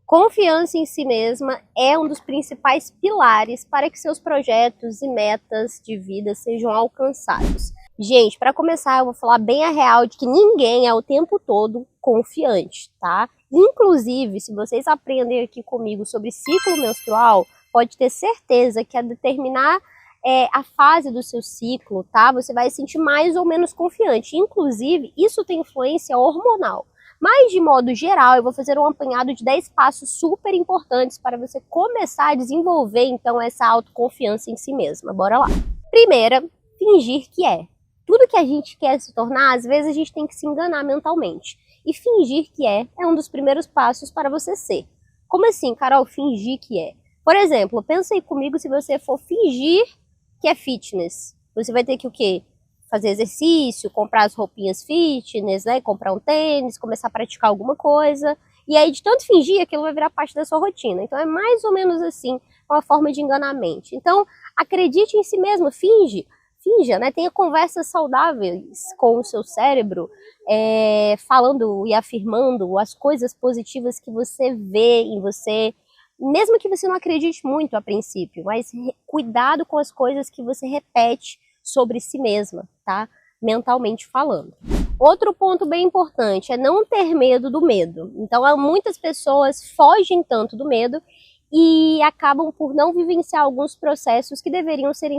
Confiança em si mesma é um dos principais pilares para que seus projetos e metas de vida sejam alcançados. Gente, para começar, eu vou falar bem a real de que ninguém é o tempo todo confiante, tá? Inclusive, se vocês aprendem aqui comigo sobre ciclo menstrual, pode ter certeza que a determinar a fase do seu ciclo, tá? Você vai se sentir mais ou menos confiante. Inclusive, isso tem influência hormonal. Mas, de modo geral, eu vou fazer um apanhado de 10 passos super importantes para você começar a desenvolver, então, essa autoconfiança em si mesma. Bora lá. Primeira, fingir que é. Tudo que a gente quer se tornar, às vezes a gente tem que se enganar mentalmente. E fingir que é um dos primeiros passos para você ser. Como assim, Carol, fingir que é? Por exemplo, pensa aí comigo se você for fingir que é fitness. Você vai ter que o quê? Fazer exercício, comprar as roupinhas fitness, né? Comprar um tênis, começar a praticar alguma coisa. E aí, de tanto fingir, aquilo vai virar parte da sua rotina. Então, é mais ou menos assim, uma forma de enganar a mente. Então, acredite em si mesmo, finja, né? Tenha conversas saudáveis com o seu cérebro, falando e afirmando as coisas positivas que você vê em você, mesmo que você não acredite muito a princípio, mas cuidado com as coisas que você repete sobre si mesma, tá? Mentalmente falando. Outro ponto bem importante é não ter medo do medo. Então, muitas pessoas fogem tanto do medo e acabam por não vivenciar alguns processos que deveriam ser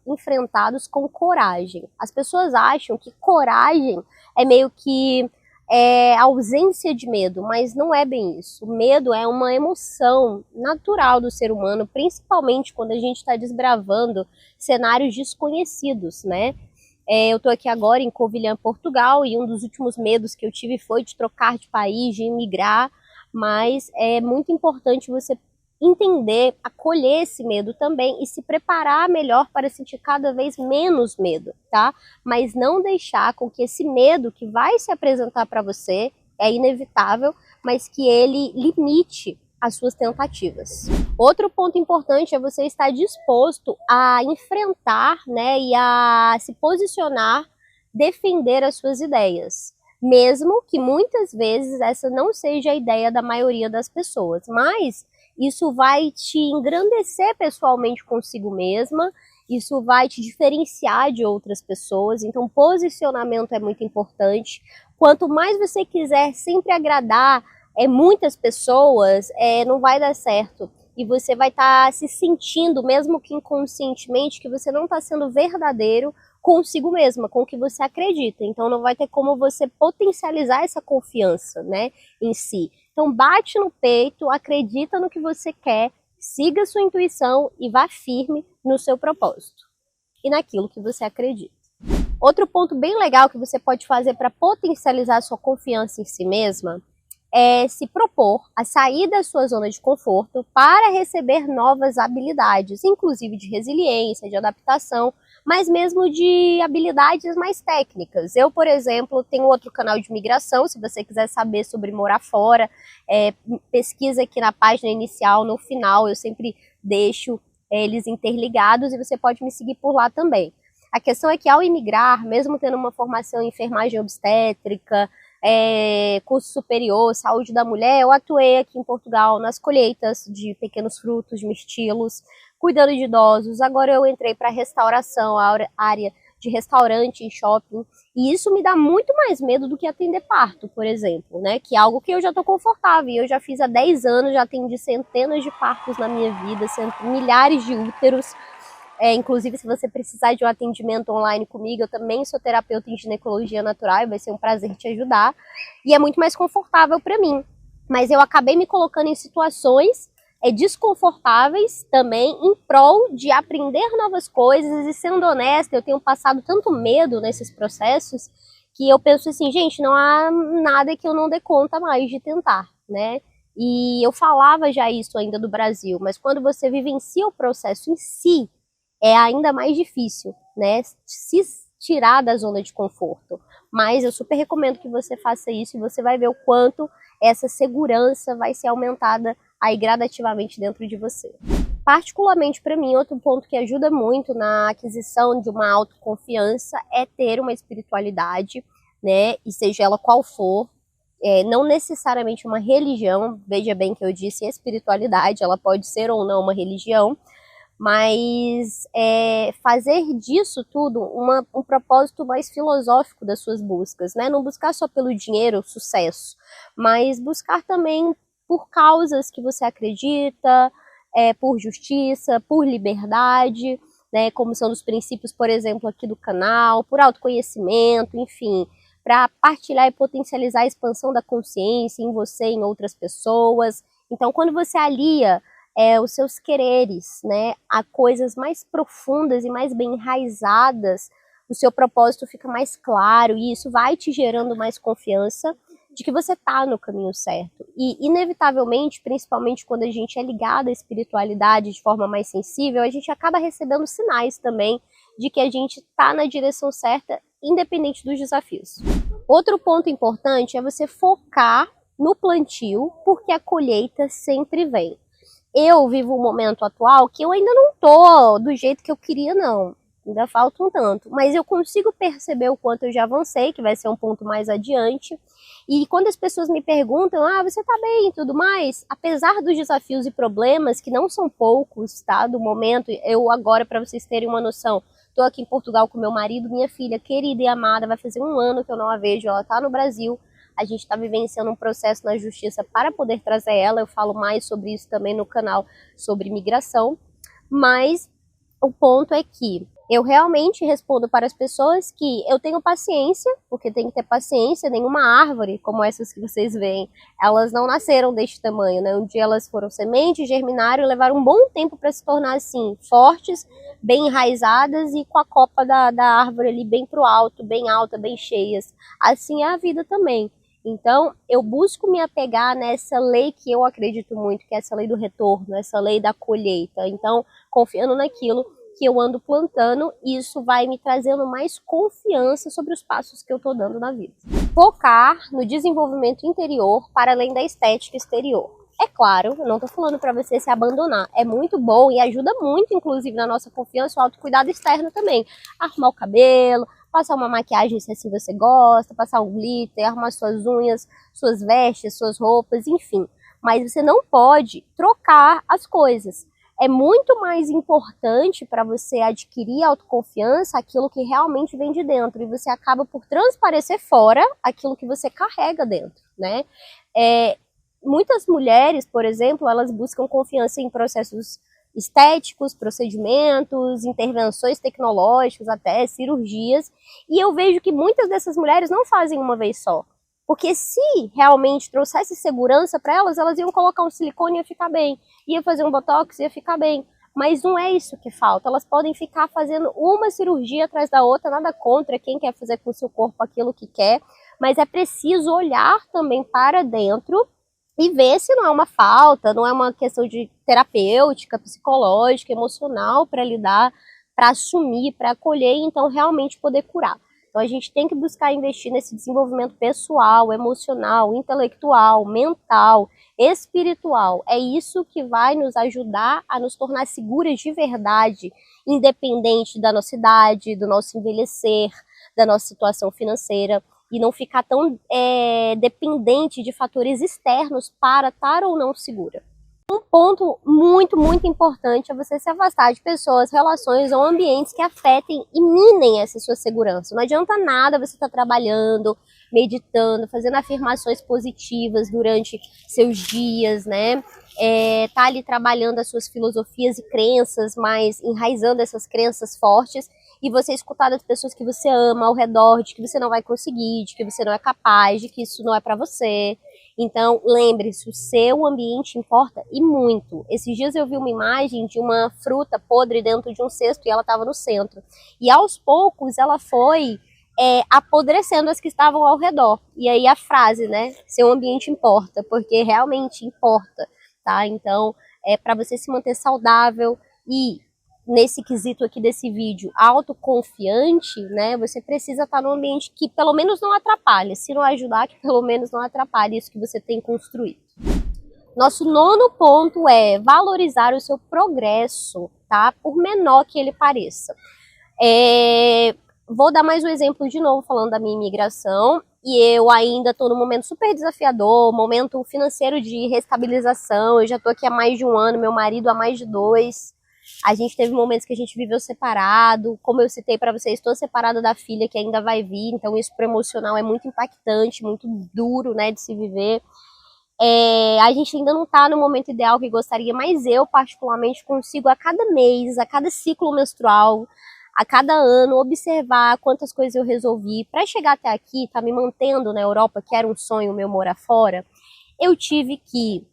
enfrentados com coragem. As pessoas acham que coragem é meio que ausência de medo, mas não é bem isso. O medo é uma emoção natural do ser humano, principalmente quando a gente está desbravando cenários desconhecidos, né? Eu estou aqui agora em Covilhã, Portugal, e um dos últimos medos que eu tive foi de trocar de país, de emigrar, mas é muito importante você entender, acolher esse medo também e se preparar melhor para sentir cada vez menos medo, tá? Mas não deixar com que esse medo que vai se apresentar para você, é inevitável, mas que ele limite as suas tentativas. Outro ponto importante é você estar disposto a enfrentar, né, e a se posicionar, defender as suas ideias. Mesmo que muitas vezes essa não seja a ideia da maioria das pessoas, mas isso vai te engrandecer pessoalmente consigo mesma, isso vai te diferenciar de outras pessoas, então posicionamento é muito importante. Quanto mais você quiser sempre agradar muitas pessoas, não vai dar certo. E você vai estar se sentindo, mesmo que inconscientemente, que você não está sendo verdadeiro consigo mesma, com o que você acredita. Então não vai ter como você potencializar essa confiança, né, em si. Então bate no peito, acredita no que você quer, siga sua intuição e vá firme no seu propósito e naquilo que você acredita. Outro ponto bem legal que você pode fazer para potencializar a sua confiança em si mesma é se propor a sair da sua zona de conforto para receber novas habilidades, inclusive de resiliência, de adaptação, mas mesmo de habilidades mais técnicas. Eu, por exemplo, tenho outro canal de migração, se você quiser saber sobre morar fora, pesquisa aqui na página inicial, no final eu sempre deixo eles interligados e você pode me seguir por lá também. A questão é que ao imigrar, mesmo tendo uma formação em enfermagem obstétrica, curso superior, saúde da mulher, eu atuei aqui em Portugal nas colheitas de pequenos frutos, de mirtilos, cuidando de idosos. Agora eu entrei para restauração, a área de restaurante em shopping, e isso me dá muito mais medo do que atender parto, por exemplo, né? Que é algo que eu já estou confortável, e eu já fiz há 10 anos, já atendi centenas de partos na minha vida, milhares de úteros. Inclusive, se você precisar de um atendimento online comigo, eu também sou terapeuta em ginecologia natural e vai ser um prazer te ajudar. E é muito mais confortável para mim. Mas eu acabei me colocando em situações desconfortáveis também em prol de aprender novas coisas. E sendo honesta, eu tenho passado tanto medo nesses processos que eu penso assim, gente, não há nada que eu não dê conta mais de tentar, né? E eu falava já isso ainda do Brasil, mas quando você vivencia o processo em si, é ainda mais difícil, né, se tirar da zona de conforto. Mas eu super recomendo que você faça isso e você vai ver o quanto essa segurança vai ser aumentada aí gradativamente dentro de você. Particularmente para mim, outro ponto que ajuda muito na aquisição de uma autoconfiança é ter uma espiritualidade, né, e seja ela qual for. não necessariamente uma religião, veja bem que eu disse espiritualidade, ela pode ser ou não uma religião, mas fazer disso tudo um propósito mais filosófico das suas buscas, né? Não buscar só pelo dinheiro, sucesso, mas buscar também por causas que você acredita, por justiça, por liberdade, né? Como são os princípios, por exemplo, aqui do canal, por autoconhecimento, enfim, para partilhar e potencializar a expansão da consciência em você e em outras pessoas. Então, quando você alia os seus quereres, né, a coisas mais profundas e mais bem enraizadas, o seu propósito fica mais claro e isso vai te gerando mais confiança de que você está no caminho certo. E, inevitavelmente, principalmente quando a gente é ligado à espiritualidade de forma mais sensível, a gente acaba recebendo sinais também de que a gente está na direção certa, independente dos desafios. Outro ponto importante é você focar no plantio, porque a colheita sempre vem. Eu vivo um momento atual que eu ainda não tô do jeito que eu queria, não. Ainda falta um tanto. Mas eu consigo perceber o quanto eu já avancei, que vai ser um ponto mais adiante. E quando as pessoas me perguntam, você tá bem e tudo mais, apesar dos desafios e problemas, que não são poucos, tá, do momento, eu agora, para vocês terem uma noção, tô aqui em Portugal com meu marido, minha filha querida e amada, vai fazer 1 ano que eu não a vejo, ela tá no Brasil, a gente está vivenciando um processo na justiça para poder trazer ela, eu falo mais sobre isso também no canal, sobre imigração, mas o ponto é que eu realmente respondo para as pessoas que eu tenho paciência, porque tem que ter paciência, nenhuma árvore, como essas que vocês veem, elas não nasceram deste tamanho, né? Um dia elas foram sementes, germinaram e levaram um bom tempo para se tornar assim, fortes, bem enraizadas e com a copa da árvore ali bem pro alto, bem alta, bem cheias. Assim é a vida também. Então, eu busco me apegar nessa lei que eu acredito muito, que é essa lei do retorno, essa lei da colheita. Então, confiando naquilo que eu ando plantando, isso vai me trazendo mais confiança sobre os passos que eu tô dando na vida. Focar no desenvolvimento interior para além da estética exterior. É claro, eu não tô falando para você se abandonar, é muito bom e ajuda muito, inclusive, na nossa confiança, o autocuidado externo também. Arrumar o cabelo, passar uma maquiagem se assim você gosta, passar um glitter, arrumar suas unhas, suas vestes, suas roupas, enfim. Mas você não pode trocar as coisas. É muito mais importante para você adquirir autoconfiança aquilo que realmente vem de dentro. E você acaba por transparecer fora aquilo que você carrega dentro, né? Muitas mulheres, por exemplo, elas buscam confiança em processos estéticos, procedimentos, intervenções tecnológicas, até cirurgias. E eu vejo que muitas dessas mulheres não fazem uma vez só. Porque se realmente trouxesse segurança para elas, elas iam colocar um silicone e ia ficar bem. Ia fazer um botox e ia ficar bem. Mas não é isso que falta. Elas podem ficar fazendo uma cirurgia atrás da outra, nada contra quem quer fazer com o seu corpo aquilo que quer. Mas é preciso olhar também para dentro e ver se não é uma falta, não é uma questão de terapêutica, psicológica, emocional para lidar, para assumir, para acolher e então realmente poder curar. Então a gente tem que buscar investir nesse desenvolvimento pessoal, emocional, intelectual, mental, espiritual. É isso que vai nos ajudar a nos tornar seguras de verdade, independente da nossa idade, do nosso envelhecer, da nossa situação financeira, e não ficar tão dependente de fatores externos para estar ou não segura. Um ponto muito, muito importante é você se afastar de pessoas, relações ou ambientes que afetem e minem essa sua segurança. Não adianta nada você estar trabalhando, meditando, fazendo afirmações positivas durante seus dias, né? Tá ali trabalhando as suas filosofias e crenças, mas enraizando essas crenças fortes, e você escutar das pessoas que você ama ao redor, de que você não vai conseguir, de que você não é capaz, de que isso não é para você. Então, lembre-se, o seu ambiente importa e muito. Esses dias eu vi uma imagem de uma fruta podre dentro de um cesto e ela estava no centro. E aos poucos ela foi apodrecendo as que estavam ao redor. E aí a frase, né? Seu ambiente importa, porque realmente importa, tá? Então, para você se manter saudável e nesse quesito aqui desse vídeo, autoconfiante, né, você precisa estar num ambiente que pelo menos não atrapalhe, se não ajudar, que pelo menos não atrapalhe isso que você tem construído. Nosso 9º ponto é valorizar o seu progresso, tá, por menor que ele pareça. Vou dar mais um exemplo de novo, falando da minha imigração. e eu ainda estou num momento super desafiador, momento financeiro de reestabilização. Eu já estou aqui há mais de 1 ano, meu marido há mais de 2. A gente teve momentos que a gente viveu separado. Como eu citei para vocês, estou separada da filha que ainda vai vir, então isso pro emocional é muito impactante, muito duro, né, de se viver. A gente ainda não está no momento ideal que gostaria, mas eu particularmente consigo a cada mês, a cada ciclo menstrual, a cada ano, observar quantas coisas eu resolvi. Para chegar até aqui, tá me mantendo na Europa, que era um sonho meu morar fora, eu tive que,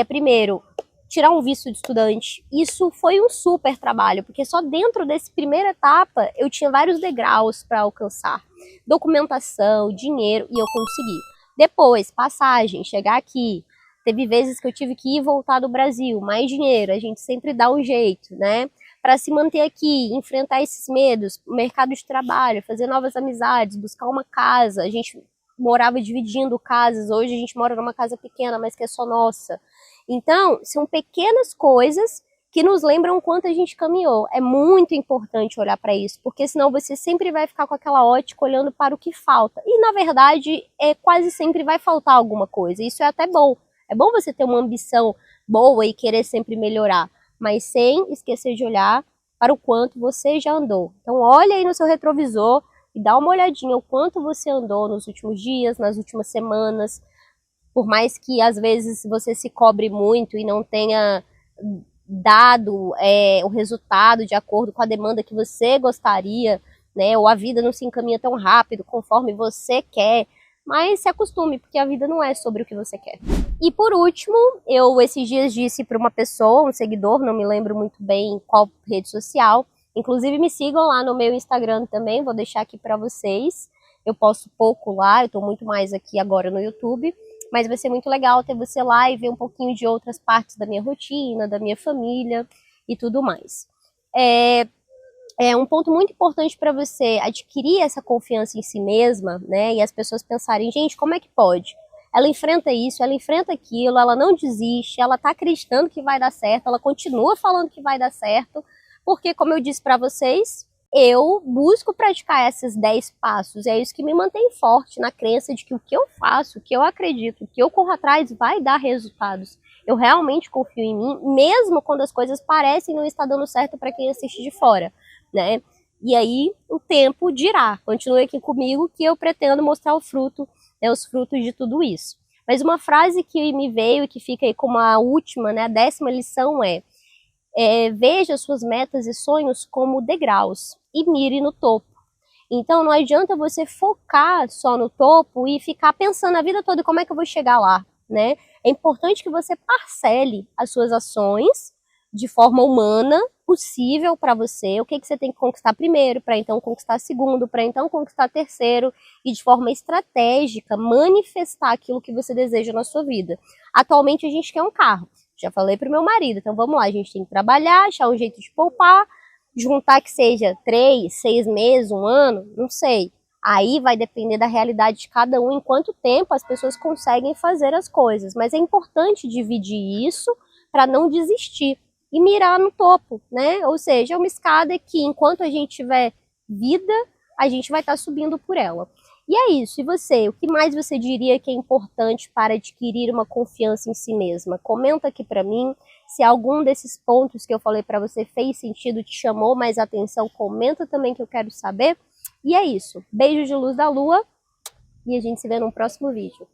primeiro, tirar um visto de estudante. Isso foi um super trabalho, porque só dentro dessa primeira etapa eu tinha vários degraus para alcançar. Documentação, dinheiro, e eu consegui. Depois, passagem, chegar aqui. Teve vezes que eu tive que ir e voltar do Brasil, mais dinheiro, a gente sempre dá um jeito, né? Para se manter aqui, enfrentar esses medos, mercado de trabalho, fazer novas amizades, buscar uma casa. A gente morava dividindo casas, hoje a gente mora numa casa pequena, mas que é só nossa. Então, são pequenas coisas que nos lembram o quanto a gente caminhou. É muito importante olhar para isso, porque senão você sempre vai ficar com aquela ótica olhando para o que falta. E, na verdade, quase sempre vai faltar alguma coisa. Isso é até bom. É bom você ter uma ambição boa e querer sempre melhorar, mas sem esquecer de olhar para o quanto você já andou. Então, olha aí no seu retrovisor e dá uma olhadinha o quanto você andou nos últimos dias, nas últimas semanas. Por mais que, às vezes, você se cobre muito e não tenha dado o resultado de acordo com a demanda que você gostaria, né? Ou a vida não se encaminha tão rápido conforme você quer, mas se acostume, porque a vida não é sobre o que você quer. E por último, eu esses dias disse para uma pessoa, um seguidor, não me lembro muito bem qual rede social, inclusive me sigam lá no meu Instagram também, vou deixar aqui para vocês. Eu posto pouco lá, eu estou muito mais aqui agora no YouTube, mas vai ser muito legal ter você lá e ver um pouquinho de outras partes da minha rotina, da minha família e tudo mais. É um ponto muito importante para você adquirir essa confiança em si mesma, né? E as pessoas pensarem, gente, como é que pode? Ela enfrenta isso, ela enfrenta aquilo, ela não desiste, ela tá acreditando que vai dar certo, ela continua falando que vai dar certo, porque, como eu disse para vocês, eu busco praticar esses 10 passos, é isso que me mantém forte na crença de que o que eu faço, o que eu acredito, o que eu corro atrás vai dar resultados. Eu realmente confio em mim, mesmo quando as coisas parecem não estar dando certo para quem assiste de fora, né? E aí o tempo dirá, continue aqui comigo que eu pretendo mostrar o fruto, né, os frutos de tudo isso. Mas uma frase que me veio e que fica aí como a última, né, a 10ª lição veja suas metas e sonhos como degraus e mire no topo. Então não adianta você focar só no topo e ficar pensando a vida toda como é que eu vou chegar lá, né? É importante que você parcele as suas ações de forma humana, possível para você, o que você tem que conquistar primeiro, para então conquistar segundo, para então conquistar terceiro, e de forma estratégica manifestar aquilo que você deseja na sua vida. Atualmente a gente quer um carro, já falei pro meu marido, então vamos lá, a gente tem que trabalhar, achar um jeito de poupar, juntar que seja 3, 6 meses, 1 ano, não sei. Aí vai depender da realidade de cada um, em quanto tempo as pessoas conseguem fazer as coisas. Mas é importante dividir isso para não desistir e mirar no topo, né? Ou seja, é uma escada que enquanto a gente tiver vida, a gente vai estar subindo por ela. E é isso. E você? O que mais você diria que é importante para adquirir uma confiança em si mesma? Comenta aqui para mim. Se algum desses pontos que eu falei para você fez sentido, te chamou mais atenção, comenta também que eu quero saber. E é isso. Beijo de luz da lua e a gente se vê no próximo vídeo.